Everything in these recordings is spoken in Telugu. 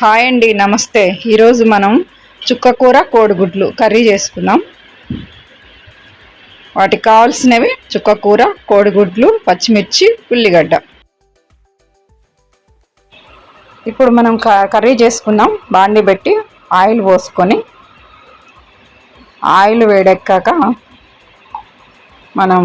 హాయ్ అండి, నమస్తే. ఈరోజు మనం చుక్కకూర కోడిగుడ్లు కర్రీ చేసుకుందాం. వాటికి కావాల్సినవి చుక్కకూర, కోడిగుడ్లు, పచ్చిమిర్చి, ఉల్లిగడ్డ. ఇప్పుడు మనం కర్రీ చేసుకుందాం. బాండి పెట్టి ఆయిల్ పోసుకొని, ఆయిల్ వేడెక్కాక మనం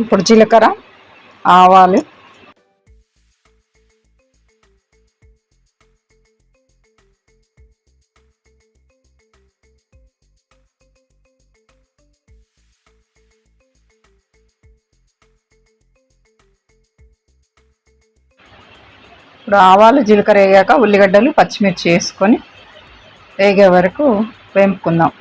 ఇప్పుడు జీలకర్ర, ఆవాలు, జీలకర్ర వేగాక ఉల్లిగడ్డలు, పచ్చిమిర్చి వేసుకొని వేగే వరకు వేపుకుందాం.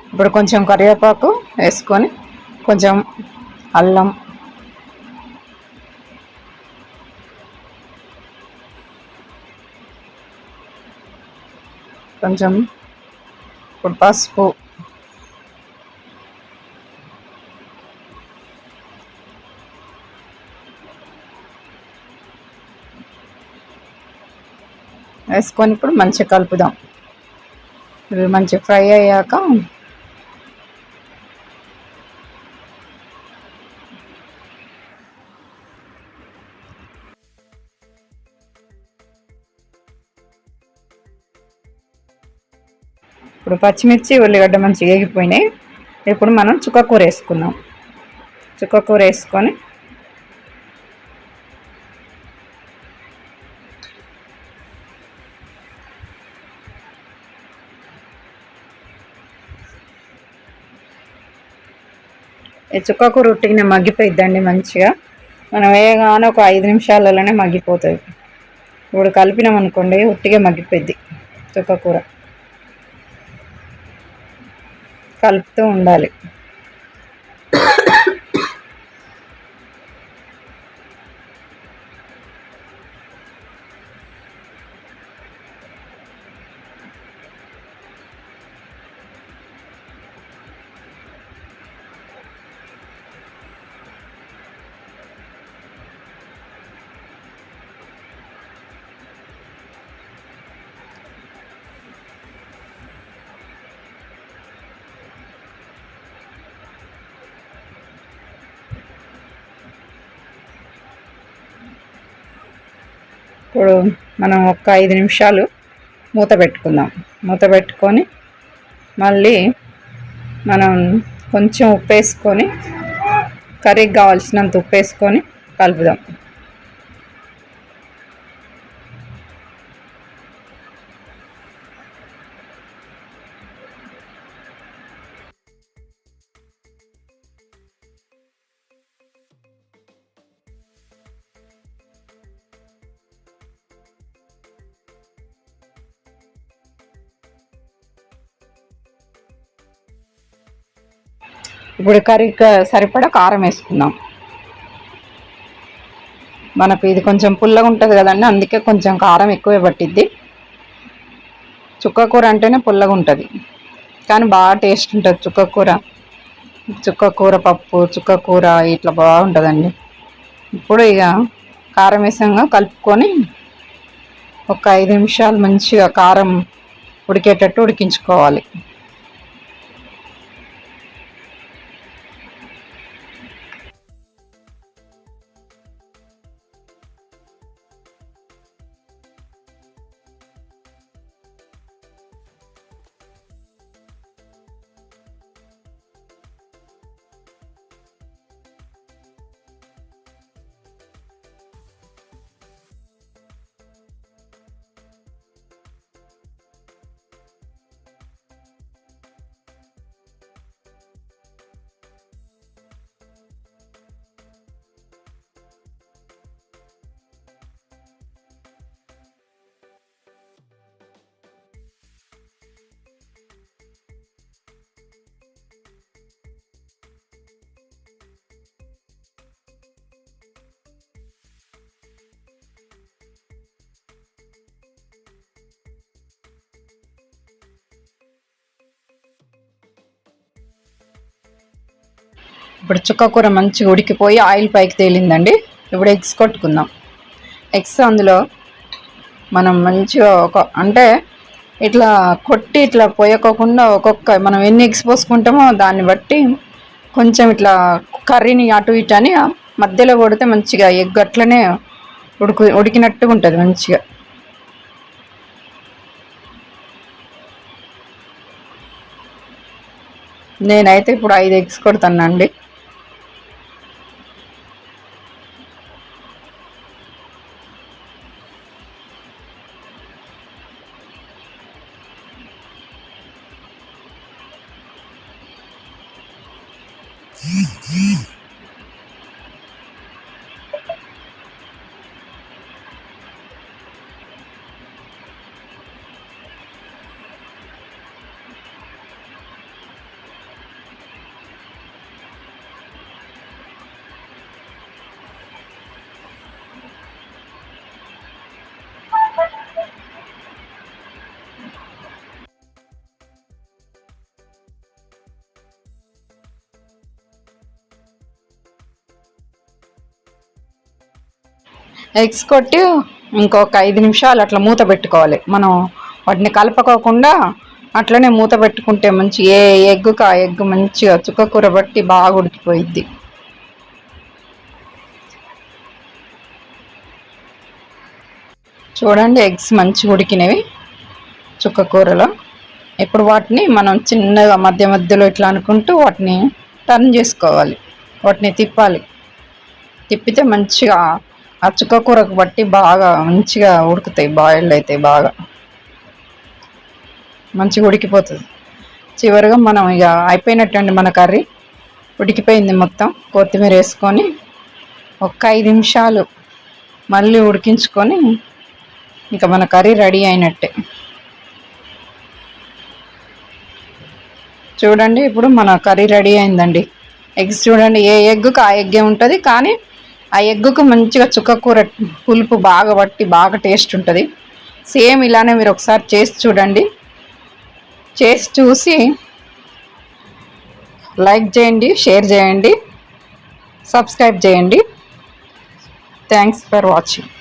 ఇప్పుడు కొంచెం కరివేపాకు వేసుకొని, కొంచెం అల్లం, కొంచెం ఇప్పుడు పసుపు, వేసుకొని ఇప్పుడు మంచిగా కలుపుదాం. ఇవి మంచిగా ఫ్రై అయ్యాక ఇప్పుడు పచ్చిమిర్చి, ఉల్లిగడ్డ మంచిగా వేగిపోయినాయి. ఇప్పుడు మనం చుక్కకూర వేసుకుందాం. చుక్కకూర వేసుకొని ఈ చుక్కకూర ఉట్టిగానే మగ్గిపోయిద్దండి. మంచిగా మనం వేయగానే ఒక 5 నిమిషాలలోనే మగ్గిపోతుంది. ఇప్పుడు కలిపినాం అనుకోండి, ఉట్టిగా మగ్గిపోయిద్ది. చుక్కకూర కలుపుతూ ఉండాలి. ఇప్పుడు మనం ఒక 5 నిమిషాలు మూత పెట్టుకుందాం. మూత పెట్టుకొని మళ్ళీ మనం కొంచెం ఉప్పు వేసుకొని, కర్రీకి కావాల్సినంత ఉప్పు వేసుకొని కలుపుదాం. ఇప్పుడు కర్రీకి సరిపడా కారం వేసుకుందాం. మనకు ఇది కొంచెం పుల్లగా ఉంటుంది కదండి, అందుకే కొంచెం కారం ఎక్కువే పట్టిద్ది. చుక్కకూర అంటేనే పుల్లగా ఉంటుంది. కానీ బాగా టేస్ట్ ఉంటుంది చుక్కకూర. చుక్కకూర పప్పు, చుక్కకూర ఇట్లా బాగుంటుందండి. ఇప్పుడు ఇక కారం వేసంగా కలుపుకొని ఒక 5 నిమిషాలు మంచిగా కారం ఉడికేటట్టు ఉడికించుకోవాలి. ఇప్పుడు చుక్కకూర మంచిగా ఉడికిపోయి ఆయిల్ పైకి తేలిందండి. ఇప్పుడు ఎగ్స్ కొట్టుకుందాం. ఎగ్స్ అందులో మనం మంచిగా అంటే ఇట్లా కొట్టి ఇట్లా పోయకోకుండా మనం ఎన్ని ఎగ్స్ పోసుకుంటామో దాన్ని బట్టి కొంచెం ఇట్లా కర్రీని అటు ఇటు అని మధ్యలో కొడితే మంచిగా ఎగ్ అట్లనే ఉడికినట్టుగా ఉంటుంది మంచిగా. నేనైతే ఇప్పుడు 5 ఎగ్స్ కొడతానండి. ఎగ్స్ కొట్టి ఇంకొక 5 నిమిషాలు అట్లా మూత పెట్టుకోవాలి. మనం వాటిని కలపకోకుండా అట్లనే మూత పెట్టుకుంటే మంచి ఏ ఎగ్గుకు ఆ ఎగ్ మంచిగా చుక్కకూర బట్టి బాగా ఉడికిపోయిద్ది. చూడండి ఎగ్స్ మంచిగా ఉడికినవి చుక్కకూరలో. ఇప్పుడు వాటిని మనం చిన్నగా మధ్య మధ్యలో ఇట్లా అనుకుంటూ వాటిని టర్న్ చేసుకోవాలి. వాటిని తిప్పితే మంచిగా ఆ చుక్కకూరకు బట్టి బాగా మంచిగా ఉడుకుతాయి. బాయిల్డ్ అయితే బాగా మంచిగా ఉడికిపోతుంది. చివరిగా మనం ఇక అయిపోయినట్టండి మన కర్రీ. ఉడికిపోయింది మొత్తం. కొత్తిమీర వేసుకొని ఒక 5 నిమిషాలు మళ్ళీ ఉడికించుకొని ఇంకా మన కర్రీ రెడీ అయినట్టే. చూడండి ఇప్పుడు మన కర్రీ రెడీ అయిందండి. ఎగ్స్ చూడండి ఏ ఎగ్గుకు ఆ ఎగ్గే ఉంటుంది, కానీ ఆ ఎగ్గుకు మంచిగా చుక్కకూర పులుపు బాగా పట్టి బాగా టేస్ట్ ఉంటుంది. సేమ్ ఇలానే మీరు ఒకసారి చేసి చూడండి. చేసి చూసి లైక్ చేయండి, షేర్ చేయండి, సబ్స్క్రైబ్ చేయండి. Thanks for watching.